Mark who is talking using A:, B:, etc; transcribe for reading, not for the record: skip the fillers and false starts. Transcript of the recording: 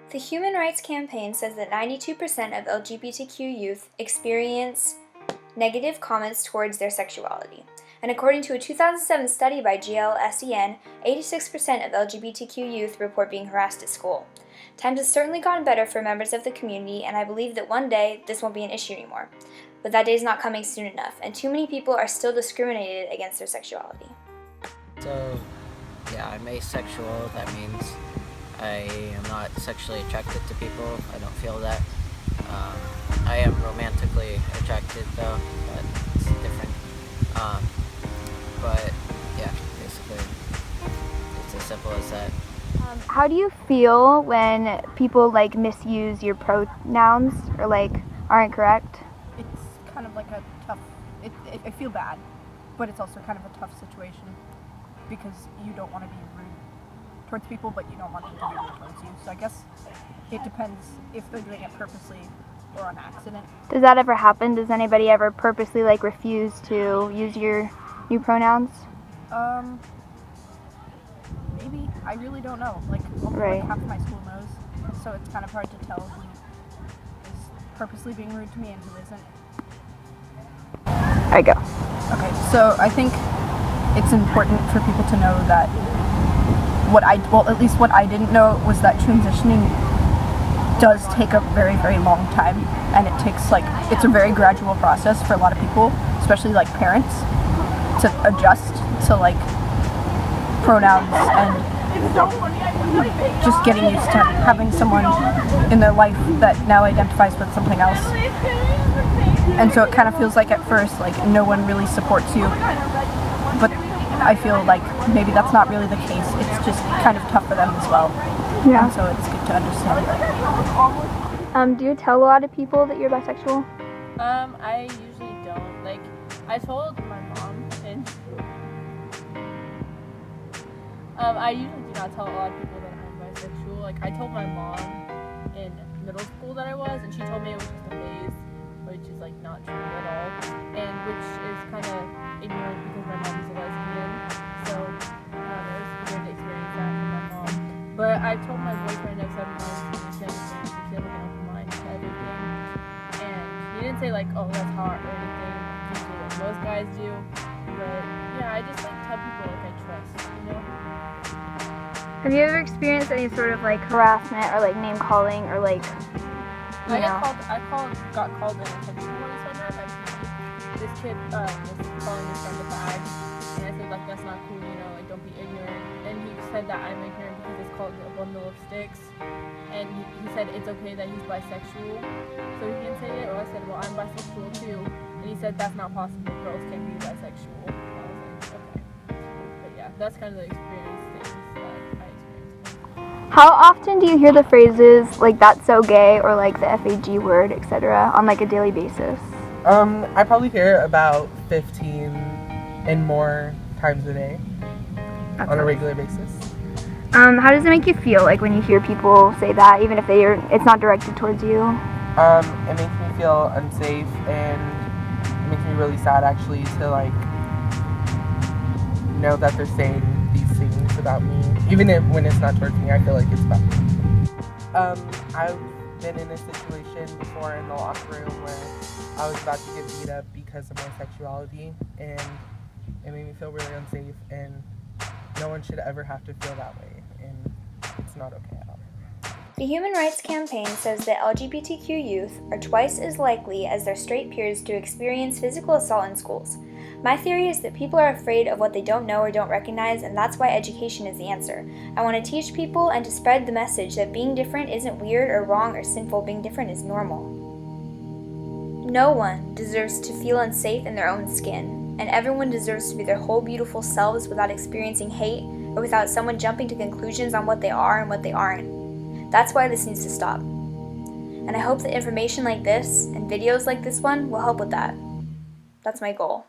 A: The Human Rights Campaign says that 92% of LGBTQ youth experience negative comments towards their sexuality. And according to a 2007 study by GLSEN, 86% of LGBTQ youth report being harassed at school. Times has certainly gotten better for members of the community, and I believe that one day this won't be an issue anymore. But that day is not coming soon enough, and too many people are still discriminated against their sexuality.
B: So, yeah, I'm asexual. That means I am not sexually attracted to people. I don't feel that. I am romantically attracted though, but it's different. But yeah, basically, it's as simple as that.
C: How do you feel when people misuse your pronouns or aren't correct?
D: It's kind of like a tough, I feel bad, but it's also kind of a tough situation because you don't want to be rude towards people, but you don't want them to be rude towards you. So I guess it depends if they're doing it purposely or on accident.
C: Does that ever happen? Does anybody ever purposely refuse to use your new pronouns?
D: Maybe. I really don't know. Only
C: Right.
D: half of my school knows, so it's kind of hard to tell who is purposely being rude to me and who isn't.
C: I go.
D: Okay, so I think it's important for people to know that at least what I didn't know was that transitioning does take a very, very long time, and it takes it's a very gradual process for a lot of people, especially parents, to adjust to pronouns and just getting used to having someone in their life that now identifies with something else. And so it kind of feels at first no one really supports you, but I feel maybe that's not really the case. It's just kind of tough for them as well.
C: Yeah.
D: And so it's good to understand.
C: Do you tell a lot of people that you're bisexual?
E: I usually don't. I told my mom, and I usually do not tell a lot of people that I'm bisexual. I told my mom in middle school that I was, and she told me it was just a phase, which is not true at all, and which is kind of ignorant because my mom is a lesbian. So it was weird to experience that from my mom. But I told my boyfriend of 7 months, he understands, he had an open mind to everything, and he didn't say oh, that's hot or anything, usually most guys do. But yeah, I just tell people I trust, you know.
C: Have you ever experienced any sort of harassment or name calling or
E: I got called in attention one summer. This kid was calling me from the bag, and I said that's not cool, don't be ignorant. And he said that I'm ignorant because it's called a bundle of sticks. And he said it's okay that he's bisexual, so he didn't say it. Or I said, well, I'm bisexual too, and he said that's not possible. Girls can't be bisexual. I was okay. But yeah, that's kind of the experience things that I experienced.
C: How often do you hear the phrases that's so gay or the FAG word, etc. on a daily basis?
F: I probably hear about 15 and more times a day.
C: That's
F: on a regular basis.
C: How does it make you feel when you hear people say that, even if it's not directed towards you?
F: It makes me feel unsafe, and it makes me really sad actually to know that they're saying these things about me, even when it's not towards me. I feel like it's about me. I've been in a situation before in the locker room where I was about to get beat up because of my sexuality, and it made me feel really unsafe, and no one should ever have to feel that way, and it's not okay at all.
A: The Human Rights Campaign says that LGBTQ youth are twice as likely as their straight peers to experience physical assault in schools. My theory is that people are afraid of what they don't know or don't recognize, and that's why education is the answer. I want to teach people and to spread the message that being different isn't weird or wrong or sinful. Being different is normal. No one deserves to feel unsafe in their own skin, and everyone deserves to be their whole beautiful selves without experiencing hate or without someone jumping to conclusions on what they are and what they aren't. That's why this needs to stop. And I hope that information like this and videos like this one will help with that. That's my goal.